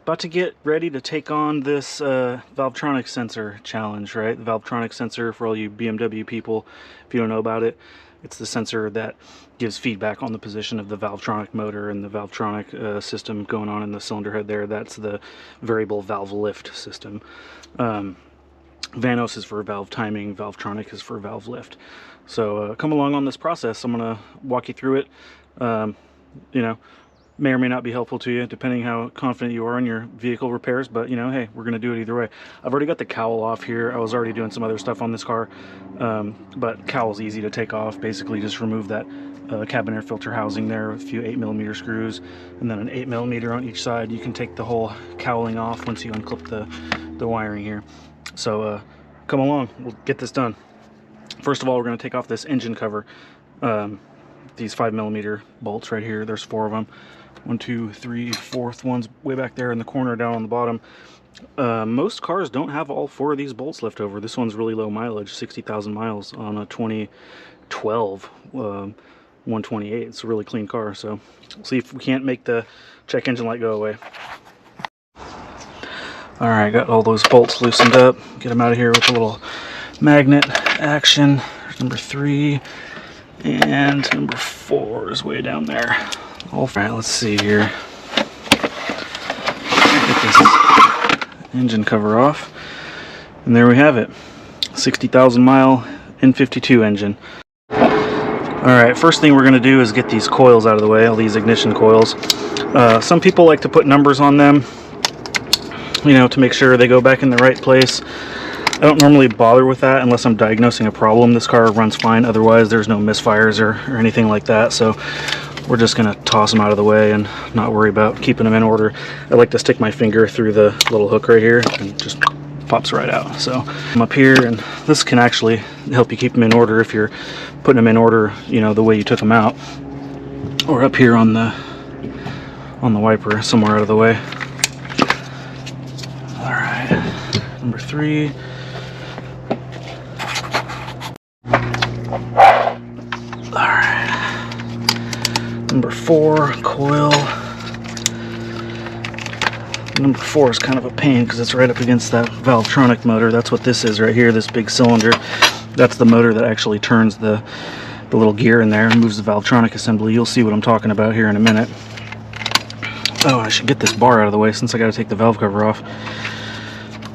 About to get ready to take on this Valvetronic sensor challenge, right? The Valvetronic sensor, for all you BMW people, if you don't know about it, it's the sensor that gives feedback on the position of the Valvetronic motor and the Valvetronic system going on in the cylinder head there. That's the variable valve lift system. Vanos is for valve timing, Valvetronic is for valve lift. So come along on this process. I'm going to walk you through it. You know, may or may not be helpful to you depending how confident you are in your vehicle repairs, but you know, hey, we're going to do it either way. I've already got the cowl off here. I was already doing some other stuff on this car, but cowl's easy to take off. Basically just remove that cabin air filter housing there, a few 8mm screws, and then an 8mm on each side. You can take the whole cowling off once you unclip the wiring here. So come along, we'll get this done. First of all, we're going to take off this engine cover. These 5mm bolts right here, there's 4 of them. 1, 2, 3, 4th one's way back there in the corner down on the bottom. Most cars don't have all 4 of these bolts left over. This one's really low mileage, 60,000 miles on a 2012 128. It's a really clean car, so we'll see if we can't make the check engine light go away. Alright, got all those bolts loosened up. Get them out of here with a little magnet action. There's number 3, and number 4 is way down there. Alright, let's see here. Get this engine cover off, and there we have it. 60,000 mile N52 engine. Alright, first thing we're going to do is get these coils out of the way, all these ignition coils. Some people like to put numbers on them, you know, to make sure they go back in the right place. I don't normally bother with that unless I'm diagnosing a problem. This car runs fine, otherwise there's no misfires or anything like that, so we're just going to toss them out of the way and not worry about keeping them in order. I like to stick my finger through the little hook right here and just pops right out. So I'm up here, and this can actually help you keep them in order if you're putting them in order, you know, the way you took them out, or up here on the wiper somewhere out of the way. Alright, number 3. Alright, number 4 coil. Number 4 is kind of a pain because it's right up against that Valvetronic motor. That's what this is right here, this big cylinder. That's the motor that actually turns the little gear in there and moves the Valvetronic assembly. You'll see what I'm talking about here in a minute. Oh, I should get this bar out of the way since I got to take the valve cover off.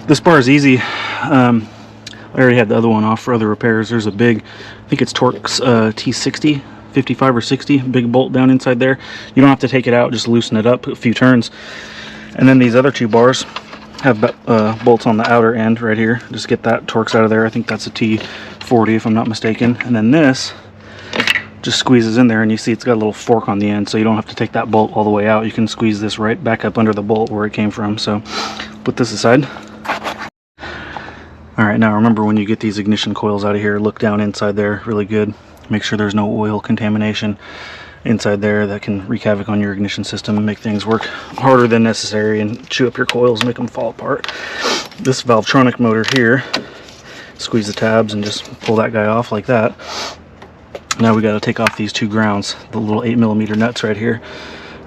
This bar is easy. I already had the other one off for other repairs. There's a big, I think it's Torx T60, 55 or 60, big bolt down inside there. You don't have to take it out, just loosen it up a few turns. And then these other 2 bars have bolts on the outer end right here. Just get that Torx out of there. I think that's a T40 if I'm not mistaken. And then this just squeezes in there, and you see it's got a little fork on the end, so you don't have to take that bolt all the way out. You can squeeze this right back up under the bolt where it came from. So put this aside. Alright, now remember, when you get these ignition coils out of here, look down inside there really good. Make sure there's no oil contamination inside there that can wreak havoc on your ignition system and make things work harder than necessary and chew up your coils and make them fall apart. This Valvetronic motor here, squeeze the tabs and just pull that guy off like that. Now we got to take off these 2 grounds, the little 8mm nuts right here,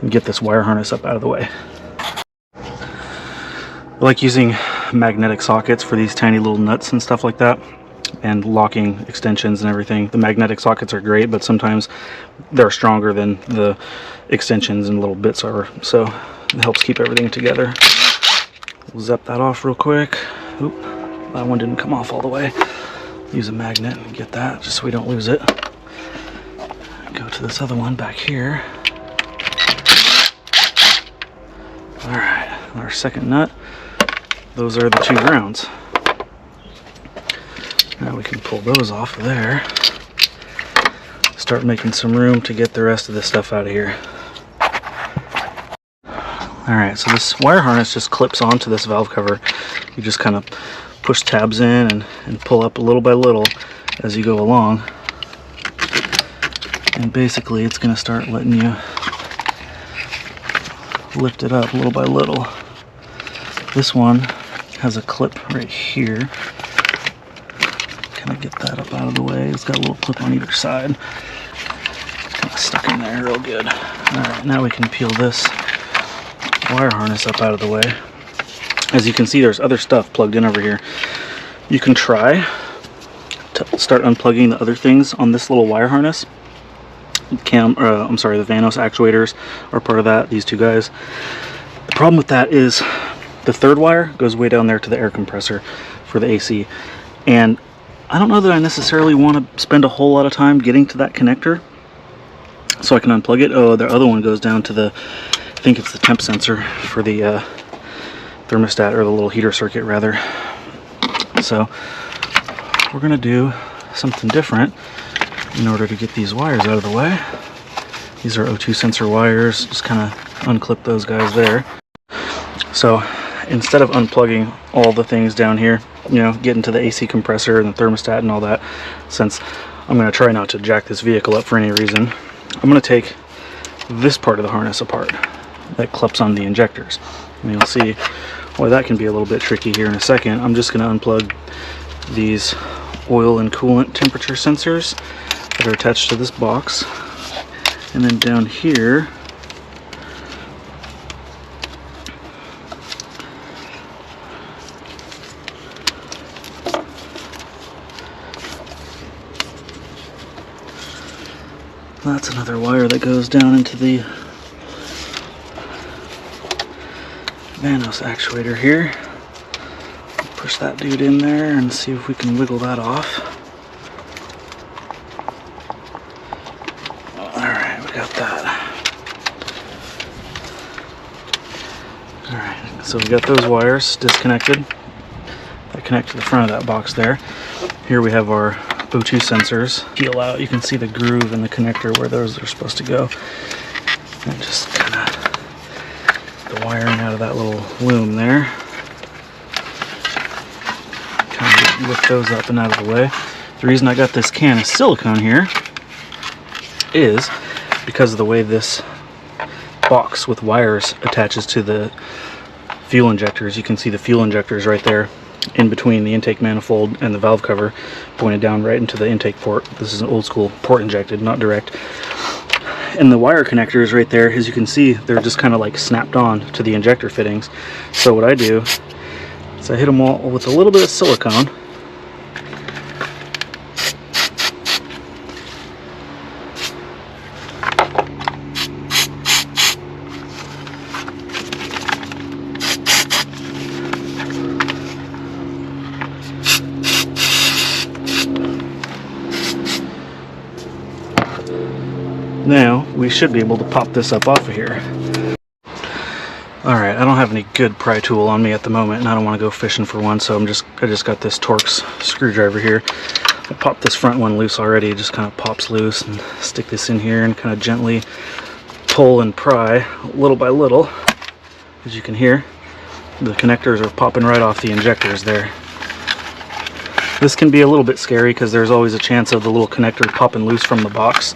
and get this wire harness up out of the way. I like using magnetic sockets for these tiny little nuts and stuff like that, and locking extensions and everything. The magnetic sockets are great, but sometimes they're stronger than the extensions and little bits are, so it helps keep everything together. We'll zap that off real quick. Oop, that one didn't come off all the way. Use a magnet and get that just so we don't lose it. Go to this other one back here. Alright, our second nut. Those are the 2 grounds. Now we can pull those off of there. Start making some room to get the rest of this stuff out of here. Alright, so this wire harness just clips onto this valve cover. You just kind of push tabs in and pull up little by little as you go along. And basically it's going to start letting you lift it up little by little. This one has a clip right here. Kind of get that up out of the way. It's got a little clip on either side. Kind of stuck in there real good. Alright, now we can peel this wire harness up out of the way. As you can see, there's other stuff plugged in over here. You can try to start unplugging the other things on this little wire harness. I'm sorry, the Vanos actuators are part of that, these two guys. The problem with that is the third wire goes way down there to the air compressor for the AC. And I don't know that I necessarily want to spend a whole lot of time getting to that connector so I can unplug it. Oh, the other one goes down to the, I think it's the temp sensor for the thermostat, or the little heater circuit rather. So we're gonna do something different in order to get these wires out of the way. These are O2 sensor wires. Just kind of unclip those guys there. So instead of unplugging all the things down here, you know, getting to the AC compressor and the thermostat and all that, since I'm going to try not to jack this vehicle up for any reason, I'm going to take this part of the harness apart that clips on the injectors. And you'll see why that can be a little bit tricky here in a second. I'm just going to unplug these oil and coolant temperature sensors that are attached to this box. And then down here, that's another wire that goes down into the Vanos actuator here. Push that dude in there and see if we can wiggle that off. Alright, we got that. Alright, so we got those wires disconnected that connect to the front of that box there. Here we have our O2 sensors. Peel out, you can see the groove in the connector where those are supposed to go. And just kind of the wiring out of that little loom there. Kind of lift those up and out of the way. The reason I got this can of silicone here is because of the way this box with wires attaches to the fuel injectors. You can see the fuel injectors right there in between the intake manifold and the valve cover, pointed down right into the intake port. This is an old school port injected, not direct. And the wire connectors right there, as you can see, they're just kind of like snapped on to the injector fittings. So what I do is I hit them all with a little bit of silicone. Now we should be able to pop this up off of here. Alright, I don't have any good pry tool on me at the moment, and I don't want to go fishing for one, so I just got this Torx screwdriver here. I popped this front one loose already. It just kind of pops loose, and stick this in here and kind of gently pull and pry little by little. As you can hear, the connectors are popping right off the injectors there. This can be a little bit scary because there's always a chance of the little connector popping loose from the box,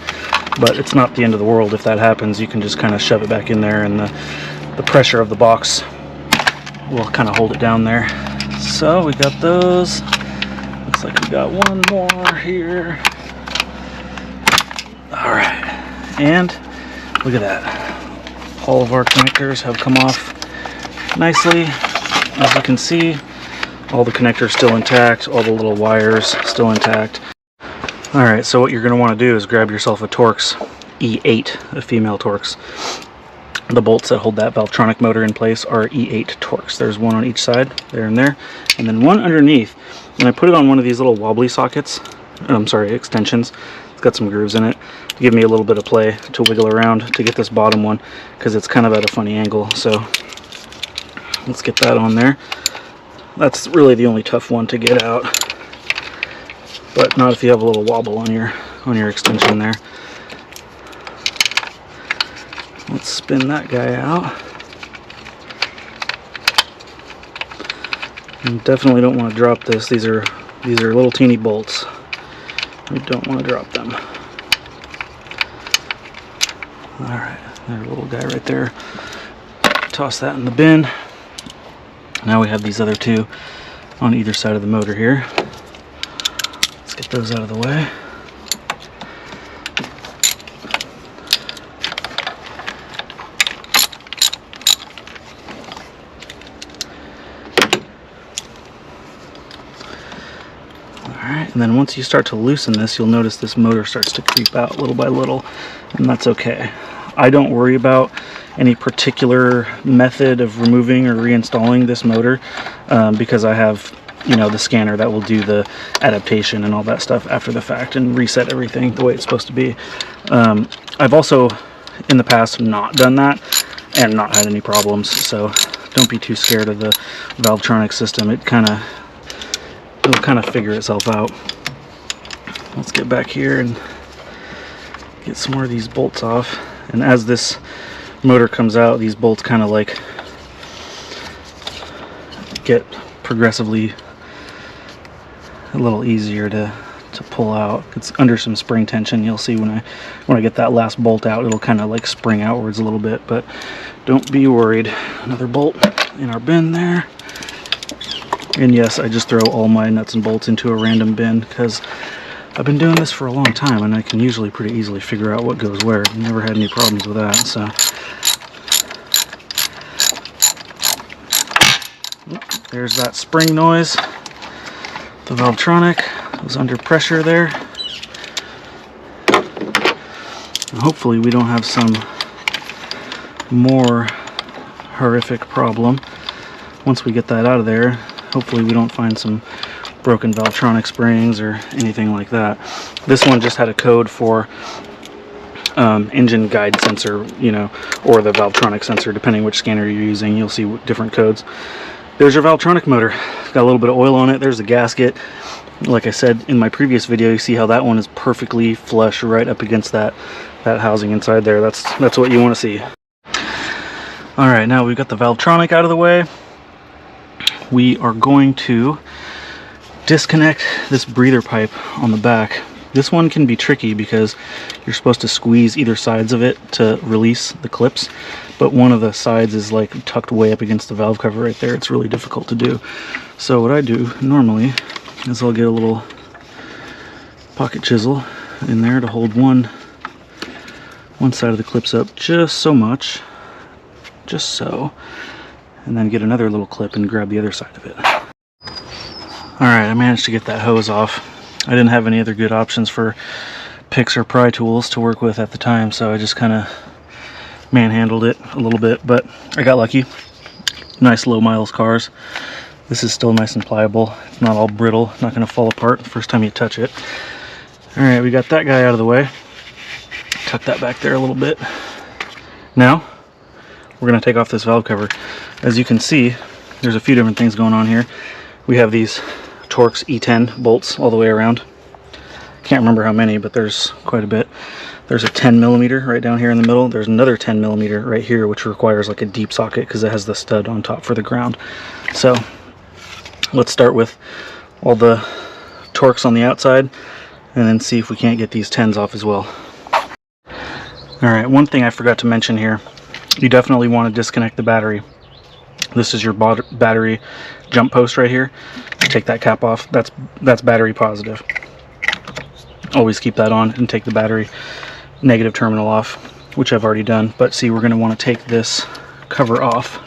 but it's not the end of the world if that happens. You can just kind of shove it back in there, and the pressure of the box will kind of hold it down there. So we got those. Looks like we got one more here. Alright, and look at that. All of our connectors have come off nicely. As you can see, all the connectors still intact, all the little wires still intact. Alright, so what you're going to want to do is grab yourself a Torx E8, a female Torx. The bolts that hold that Valvetronic motor in place are E8 Torx. There's one on each side, there and there, and then one underneath. And I put it on one of these little wobbly sockets, extensions. It's got some grooves in it to give me a little bit of play to wiggle around to get this bottom one, because it's kind of at a funny angle. So let's get that on there. That's really the only tough one to get out, but not if you have a little wobble on your extension there. Let's spin that guy out. You definitely don't want to drop this. These are little teeny bolts. We don't want to drop them. Alright, there's a little guy right there. Toss that in the bin. Now we have these other two on either side of the motor here. Let's get those out of the way. Alright, and then once you start to loosen this, you'll notice this motor starts to creep out little by little, and that's okay. I don't worry about any particular method of removing or reinstalling this motor because I have, you know, the scanner that will do the adaptation and all that stuff after the fact and reset everything the way it's supposed to be. I've also in the past not done that and not had any problems, so don't be too scared of the Valvetronic system. It'll kind of figure itself out. Let's get back here and get some more of these bolts off. And as this motor comes out, these bolts kind of like get progressively a little easier to pull out. It's under some spring tension. You'll see when I get that last bolt out, it'll kind of like spring outwards a little bit, but don't be worried. Another bolt in our bin there. And yes, I just throw all my nuts and bolts into a random bin because I've been doing this for a long time and I can usually pretty easily figure out what goes where. I've never had any problems with that. So there's that spring noise. The Valvetronic was under pressure there. And hopefully we don't have some more horrific problem. Once we get that out of there, hopefully we don't find some broken Valvetronic springs or anything like that. This one just had a code for engine guide sensor, you know, or the Valvetronic sensor, depending which scanner you're using. You'll see different codes. There's your Valvetronic motor. Got a little bit of oil on it. There's the gasket. Like I said in my previous video, you see how that one is perfectly flush right up against that housing inside there. That's what you want to see. All right, now we've got the Valvetronic out of the way. We are going to disconnect this breather pipe on the back. This one can be tricky because you're supposed to squeeze either sides of it to release the clips, but one of the sides is like tucked way up against the valve cover right there. It's really difficult to do. So what I do normally is I'll get a little pocket chisel in there to hold one side of the clips up just so much, just so, and then get another little clip and grab the other side of it. Alright, I managed to get that hose off. I didn't have any other good options for picks or pry tools to work with at the time, so I just kind of manhandled it a little bit, but I got lucky. Nice low miles cars. This is still nice and pliable. It's not all brittle, not going to fall apart the first time you touch it. Alright, we got that guy out of the way. Tuck that back there a little bit. Now, we're going to take off this valve cover. As you can see, there's a few different things going on here. We have these Torx E10 bolts all the way around. Can't remember how many, but there's quite a bit. There's a 10mm right down here in the middle. There's another 10mm right here, which requires like a deep socket because it has the stud on top for the ground. So let's start with all the Torx on the outside and then see if we can't get these 10s off as well. Alright, one thing I forgot to mention here. You definitely want to disconnect the battery. This is your battery jump post right here. Take that cap off. That's battery positive. Always keep that on and take the battery negative terminal off, which I've already done. But see, we're going to want to take this cover off.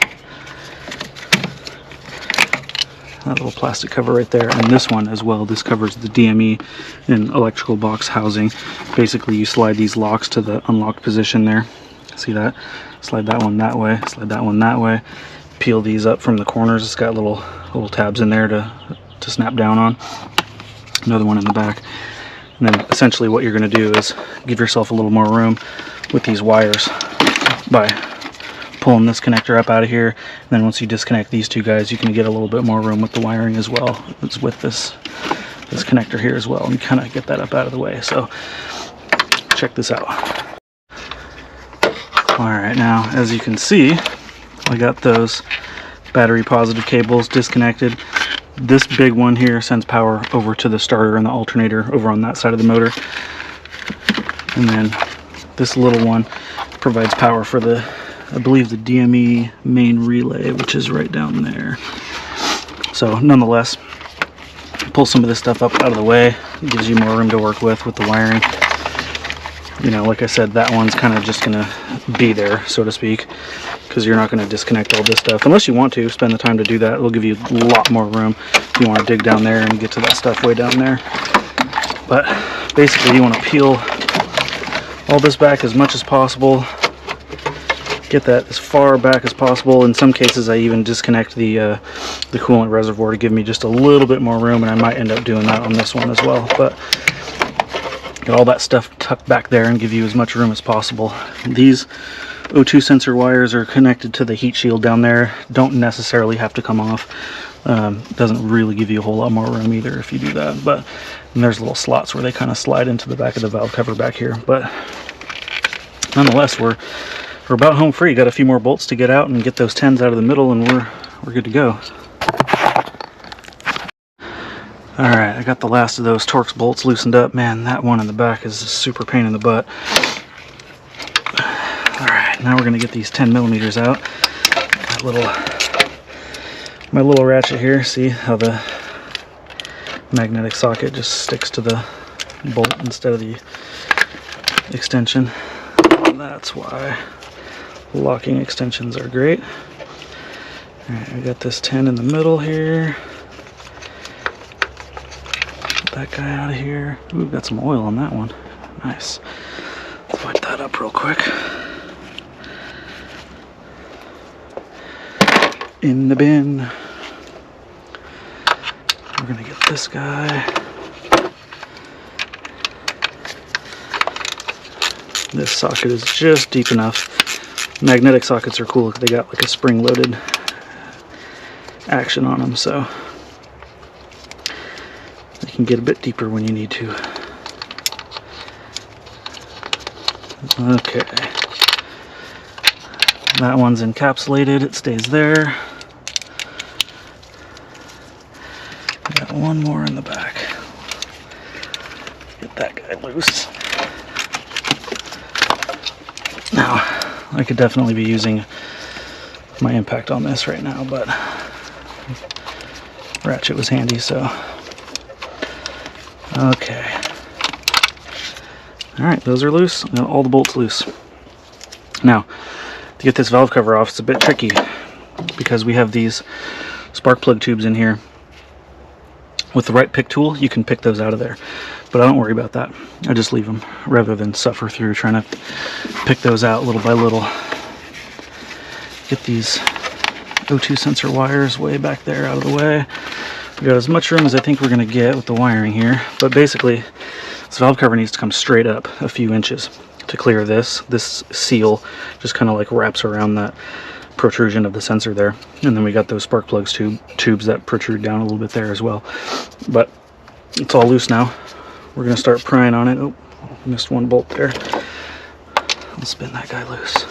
That little plastic cover right there, and this one as well. This covers the DME and electrical box housing. Basically, you slide these locks to the unlocked position there. See that? Slide that one that way, slide that one that way. Peel these up from the corners. It's got little tabs in there to snap down on. Another one in the back. And then essentially what you're going to do is give yourself a little more room with these wires by pulling this connector up out of here. And then once you disconnect these two guys, you can get a little bit more room with the wiring as well. It's with this connector here as well, and kind of get that up out of the way. So check this out. Alright, now as you can see, I got those battery positive cables disconnected. This big one here sends power over to the starter and the alternator over on that side of the motor. And then this little one provides power for the, I believe, the DME main relay, which is right down there. So nonetheless, pull some of this stuff up out of the way. It gives you more room to work with the wiring. You know, like I said, that one's kind of just going to be there, so to speak, because you're not going to disconnect all this stuff unless you want to spend the time to do that. It'll give you a lot more room if you want to dig down there and get to that stuff way down there. But basically you want to peel all this back as much as possible, get that as far back as possible. In some cases I even disconnect the coolant reservoir to give me just a little bit more room, and I might end up doing that on this one as well. But get all that stuff tucked back there and give you as much room as possible. These O2 sensor wires are connected to the heat shield down there. Don't necessarily have to come off. Doesn't really give you a whole lot more room either if you do that. But there's little slots where they kind of slide into the back of the valve cover back here. But nonetheless, we're about home free. Got a few more bolts to get out and get those 10s out of the middle, and we're good to go. Alright, I got the last of those Torx bolts loosened up. Man, that one in the back is a super pain in the butt. Alright, now we're going to get these 10 millimeters out. My little ratchet here, see how the magnetic socket just sticks to the bolt instead of the extension. That's why locking extensions are great. Alright, we got this 10 in the middle here. That guy out of here. Ooh, we've got some oil on that one. Nice. Let's wipe that up real quick. In the bin. We're gonna get this guy. This socket is just deep enough. Magnetic sockets are cool because they got like a spring-loaded action on them, so you can get a bit deeper when you need to. Okay. That one's encapsulated, it stays there. Got one more in the back. Get that guy loose. Now, I could definitely be using my impact on this right now, but ratchet was handy, so. Okay. Alright, those are loose. Got all the bolts loose. Now, to get this valve cover off, it's a bit tricky because we have these spark plug tubes in here. With the right pick tool, you can pick those out of there. But I don't worry about that. I just leave them rather than suffer through trying to pick those out little by little. Get these O2 sensor wires way back there out of the way. We got as much room as I think we're going to get with the wiring here, but basically this valve cover needs to come straight up a few inches to clear this. This seal just kind of like wraps around that protrusion of the sensor there, and then we got those spark plugs tubes that protrude down a little bit there as well. But it's all loose now. We're going to start prying on it. Oh, missed one bolt there. I'll spin that guy loose.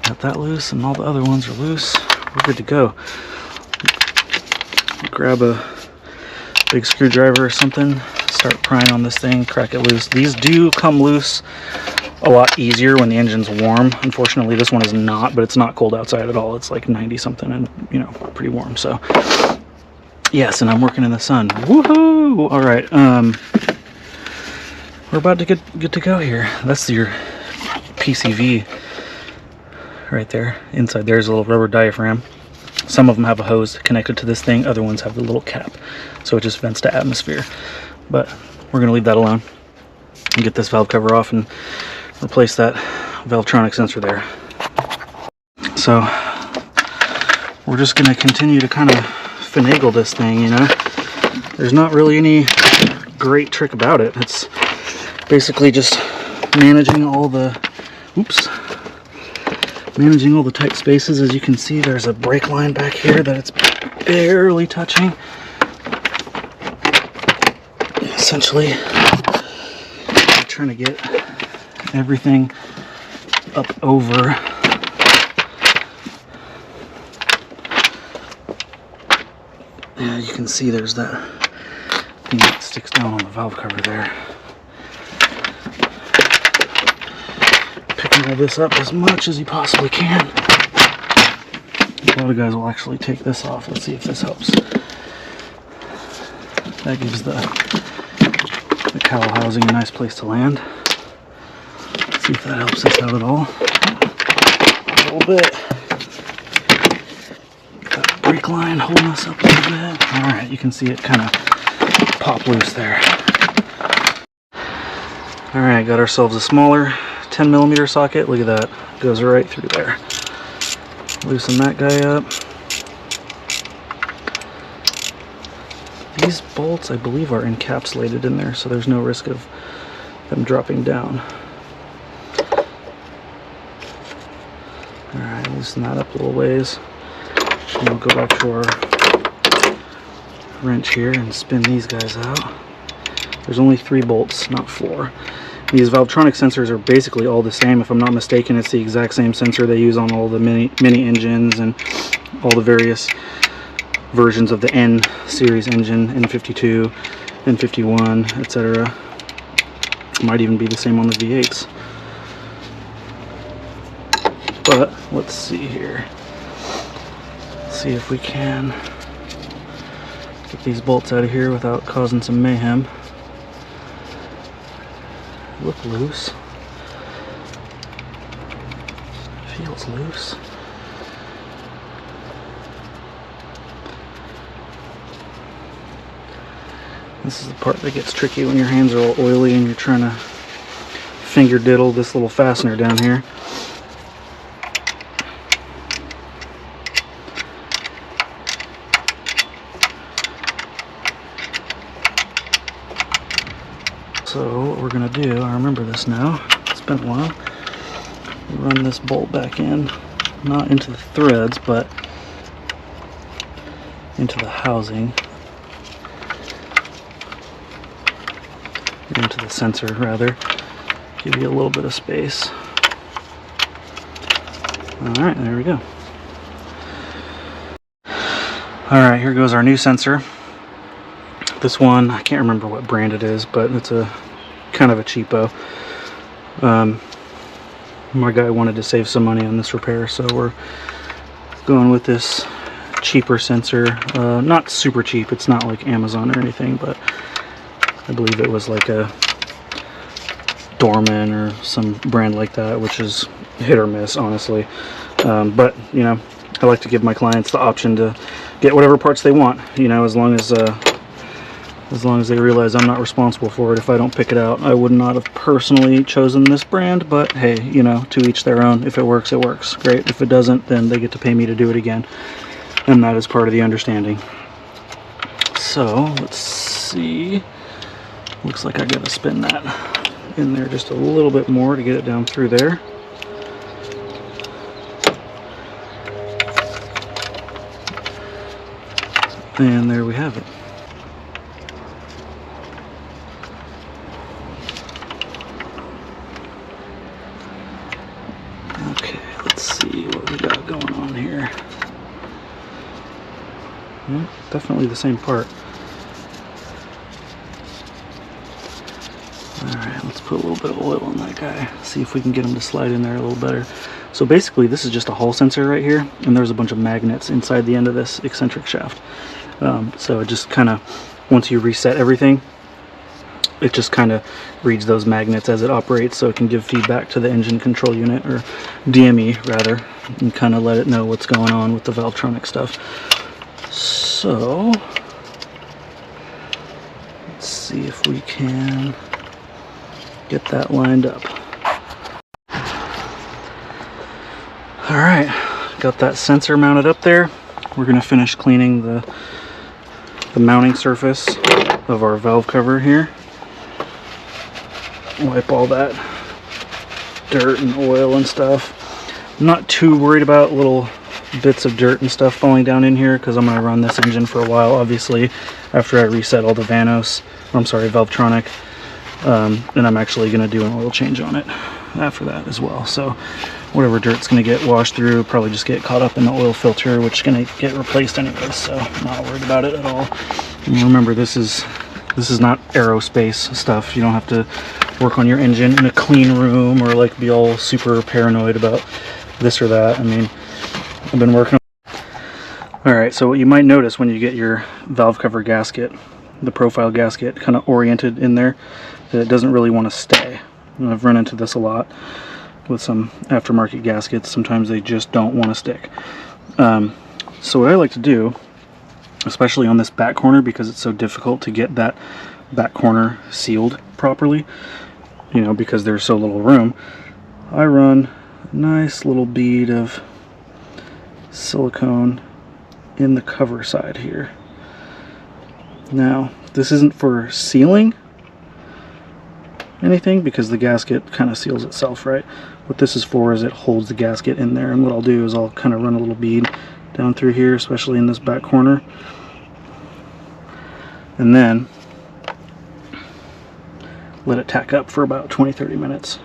Got that loose, and all the other ones are loose. We're good to go. Grab a big screwdriver or something, start prying on this thing, crack it loose. These do come loose a lot easier when the engine's warm. Unfortunately, this one is not, but it's not cold outside at all. It's like 90 something and, you know, pretty warm. So, yes, and I'm working in the sun. Woohoo! All right, we're about to get to go here. That's your PCV. Right there. Inside there's a little rubber diaphragm. Some of them have a hose connected to this thing, other ones have the little cap, so it just vents to atmosphere. But we're going to leave that alone and get this valve cover off and replace that Valvetronic sensor there. So we're just going to continue to kind of finagle this thing, you know. There's not really any great trick about it. It's basically just managing all the tight spaces. As you can see, there's a brake line back here that it's barely touching. Essentially, I'm trying to get everything up over yeah, you can see there's that thing that sticks down on the valve cover there. Picking all this up as much as you possibly can. A lot of guys will actually take this off. Let's see if this helps. That gives the The cowl housing, a nice place to land. Let's see if that helps us out at all. A little bit. Got the brake line holding us up a little bit. Alright, you can see it kind of pop loose there. Alright, got ourselves a smaller 10mm socket. Look at that. Goes right through there. Loosen that guy up. These bolts, I believe, are encapsulated in there, so there's no risk of them dropping down. Alright, loosen that up a little ways. And we'll go back to our wrench here and spin these guys out. There's only 3 bolts, not 4. These Valvetronic sensors are basically all the same. If I'm not mistaken, it's the exact same sensor they use on all the mini engines and all the various versions of the N series engine, N52, N51, etc. Might even be the same on the V8s. But let's see here. See if we can get these bolts out of here without causing some mayhem. Look loose. Feels loose. This is the part that gets tricky when your hands are all oily and you're trying to finger diddle this little fastener down here. So what we're going to do, I remember this now, it's been a while, run this bolt back in, not into the threads, but into the housing, into the sensor rather, give you a little bit of space. Alright, there we go. Alright, here goes our new sensor. This one, I can't remember what brand it is, but it's a kind of a cheapo. My guy wanted to save some money on this repair, so we're going with this cheaper sensor. Not super cheap, it's not like Amazon or anything, but I believe it was like a Dorman or some brand like that, which is hit or miss, honestly. But you know, I like to give my clients the option to get whatever parts they want, you know, as long as they realize I'm not responsible for it if I don't pick it out. I would not have personally chosen this brand, but hey, you know, to each their own. If it works, it works. Great. If it doesn't, then they get to pay me to do it again. And that is part of the understanding. So, let's see. Looks like I gotta spin that in there just a little bit more to get it down through there. And there we have it. Okay, let's see what we got going on here. Yeah, definitely the same part. Alright, let's put a little bit of oil on that guy. See if we can get him to slide in there a little better. So basically this is just a Hall sensor right here, and there's a bunch of magnets inside the end of this eccentric shaft. So it just kind of, once you reset everything, it just kind of reads those magnets as it operates, so it can give feedback to the engine control unit, or DME rather, and kind of let it know what's going on with the Valvetronic stuff. So let's see if we can get that lined up. Alright, got that sensor mounted up there. We're going to finish cleaning the mounting surface of our valve cover here. Wipe all that dirt and oil and stuff. I'm not too worried about little bits of dirt and stuff falling down in here, because I'm going to run this engine for a while, obviously, after I reset all the Valvetronic. And I'm actually going to do an oil change on it after that as well. So whatever dirt's going to get washed through, probably just get caught up in the oil filter, which is going to get replaced anyway, so I'm not worried about it at all. And remember, this is not aerospace stuff. You don't have to work on your engine in a clean room or like be all super paranoid about this or that. I mean, I've been working on... Alright, so what you might notice when you get your valve cover gasket the profile gasket kind of oriented in there that it doesn't really want to stay. And I've run into this a lot with some aftermarket gaskets. Sometimes they just don't want to stick. So what I like to do, especially on this back corner, because it's so difficult to get that back corner sealed properly, you know, because there's so little room, I run a nice little bead of silicone in the cover side here. Now, this isn't for sealing anything because the gasket kind of seals itself, right? What this is for is it holds the gasket in there, and what I'll do is I'll kind of run a little bead down through here, especially in this back corner, and then let it tack up for about 20-30 minutes.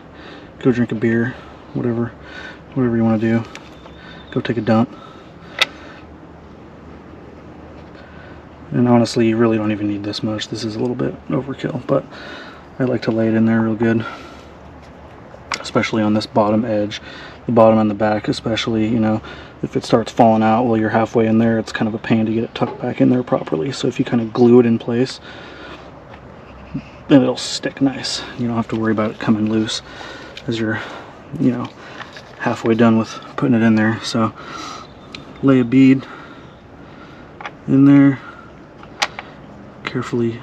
Go drink a beer, whatever you want to do. Go take a dump. And honestly, you really don't even need this much. This is a little bit overkill, but I like to lay it in there real good, especially on this bottom edge, the bottom and the back especially. You know, if it starts falling out while you're halfway in there, it's kind of a pain to get it tucked back in there properly. So if you kind of glue it in place, then it'll stick nice. You don't have to worry about it coming loose as you're, you know, halfway done with putting it in there. So lay a bead in there, carefully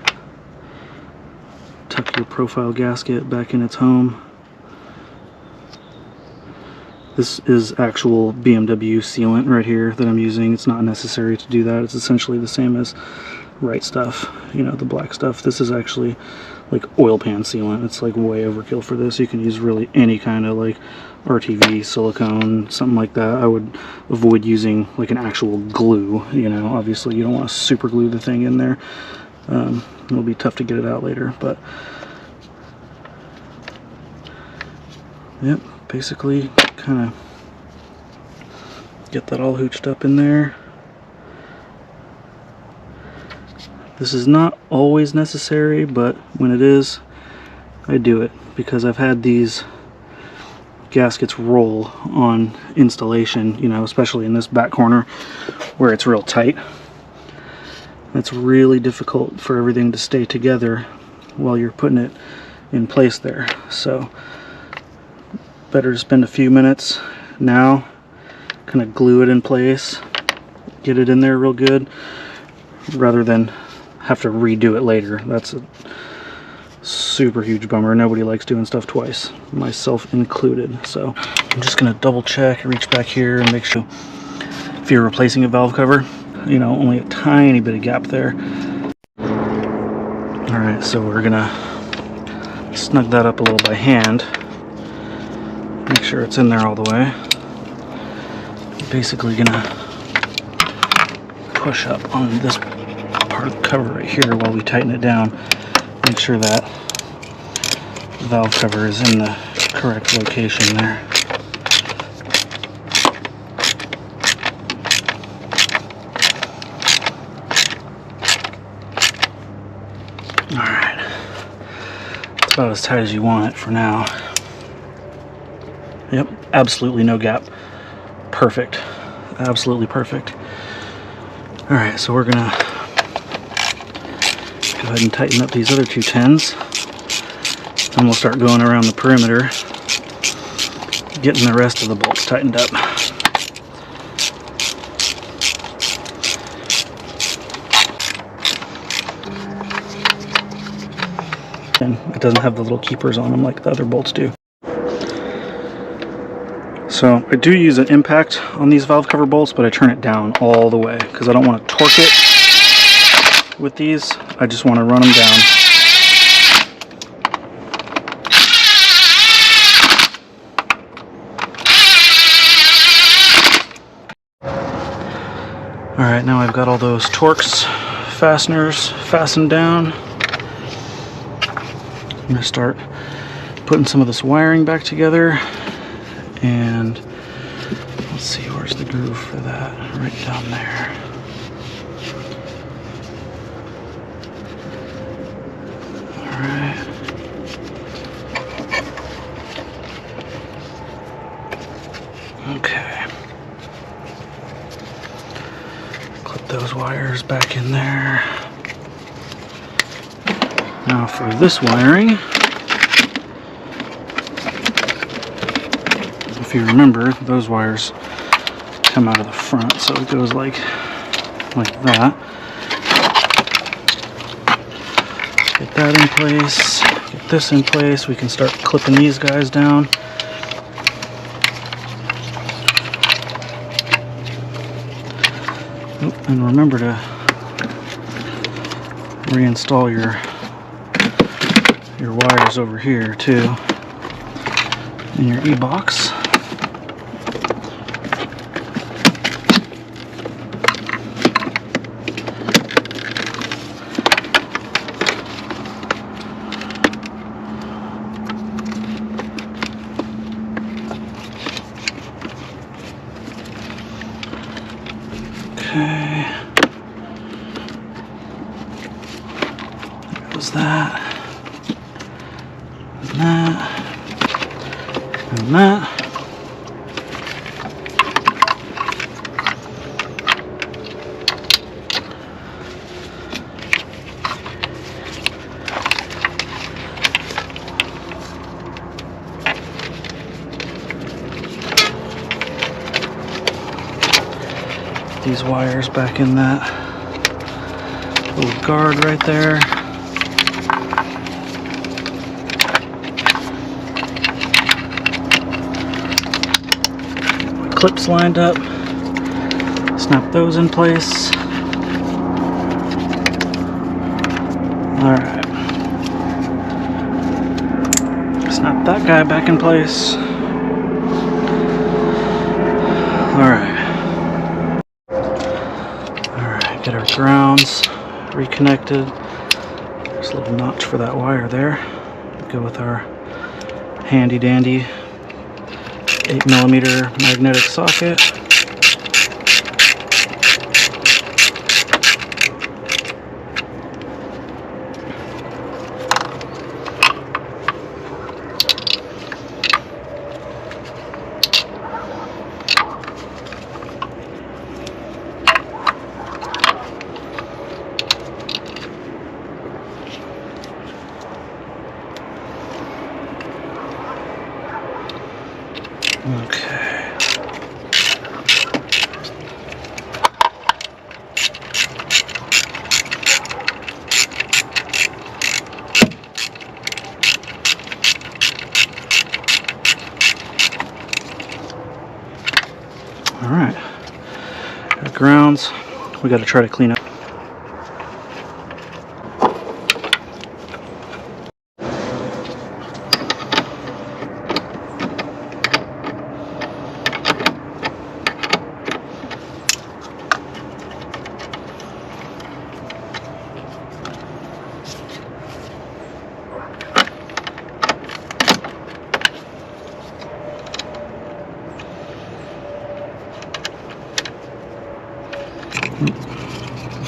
tuck your profile gasket back in its home. This is actual BMW sealant right here that I'm using. It's not necessary to do that. It's essentially the same as Right Stuff, you know, the black stuff. This is actually like oil pan sealant. It's like way overkill for this. You can use really any kind of like RTV, silicone, something like that. I would avoid using like an actual glue, you know. Obviously you don't want to super glue the thing in there. It'll be tough to get it out later, but yep, basically kind of get that all hooched up in there. This is not always necessary, but when it is, I do it because I've had these gaskets roll on installation, you know, especially in this back corner where it's real tight. It's really difficult for everything to stay together while you're putting it in place there. So better to spend a few minutes now, kind of glue it in place, get it in there real good, rather than have to redo it later. That's a super huge bummer. Nobody likes doing stuff twice, myself included. So I'm just gonna double check, reach back here and make sure if you're replacing a valve cover, you know, only a tiny bit of gap there. All right, so we're gonna snug that up a little by hand, make sure it's in there all the way. Basically gonna push up on this part of the cover right here while we tighten it down, make sure that the valve cover is in the correct location there. Alright, it's about as tight as you want it for now. Yep, absolutely no gap. Perfect, absolutely perfect. Alright, so we're gonna go ahead and tighten up these other two 10s, and we'll start going around the perimeter, getting the rest of the bolts tightened up. And it doesn't have the little keepers on them like the other bolts do. So I do use an impact on these valve cover bolts, but I turn it down all the way because I don't want to torque it with these. I just want to run them down. Alright, now I've got all those Torx fasteners fastened down. I'm going to start putting some of this wiring back together, and let's see, where's the groove for that? Right down there. Alright. Okay. Clip those wires back in there. Now for this wiring, if you remember, those wires come out of the front, so it goes like that. Get that in place, get this in place, we can start clipping these guys down. Oh, and remember to reinstall your wires over here too in your e-box. Okay. There goes that. And that. And that. These wires back in that little guard right there. My clips lined up. Snap those in place. Alright. Snap that guy back in place. Alright. Get our grounds reconnected. There's a little notch for that wire there. Go with our handy dandy 8mm magnetic socket. Okay. All right. Got grounds. We got to try to clean up.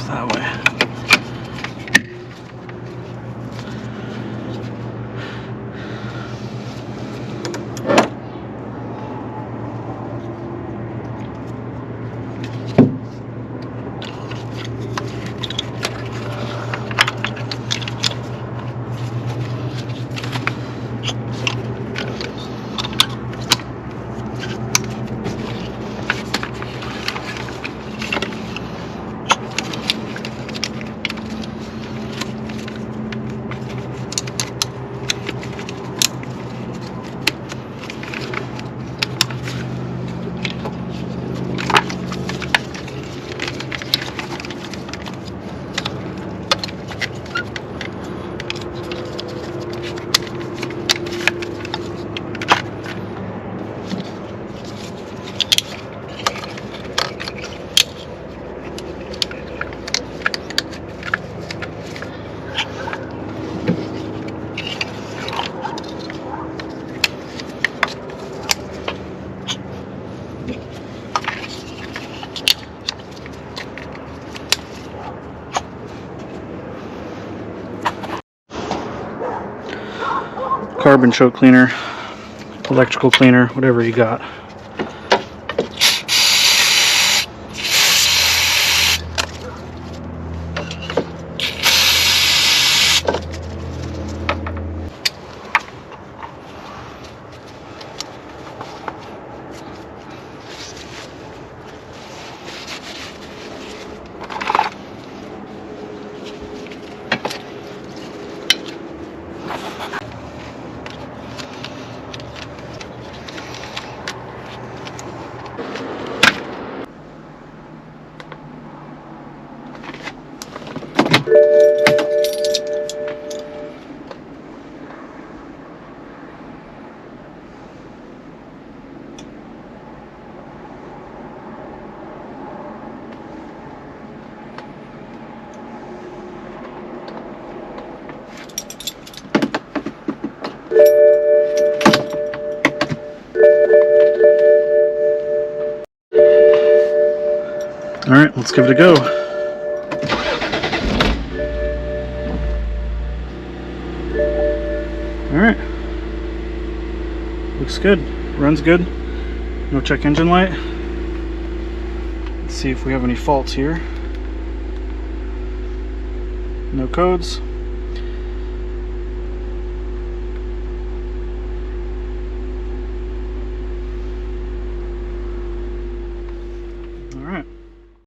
That way. Carbon choke cleaner, electrical cleaner, whatever you got. All right, let's give it a go. All right, looks good, runs good. No check engine light. Let's see if we have any faults here. No codes.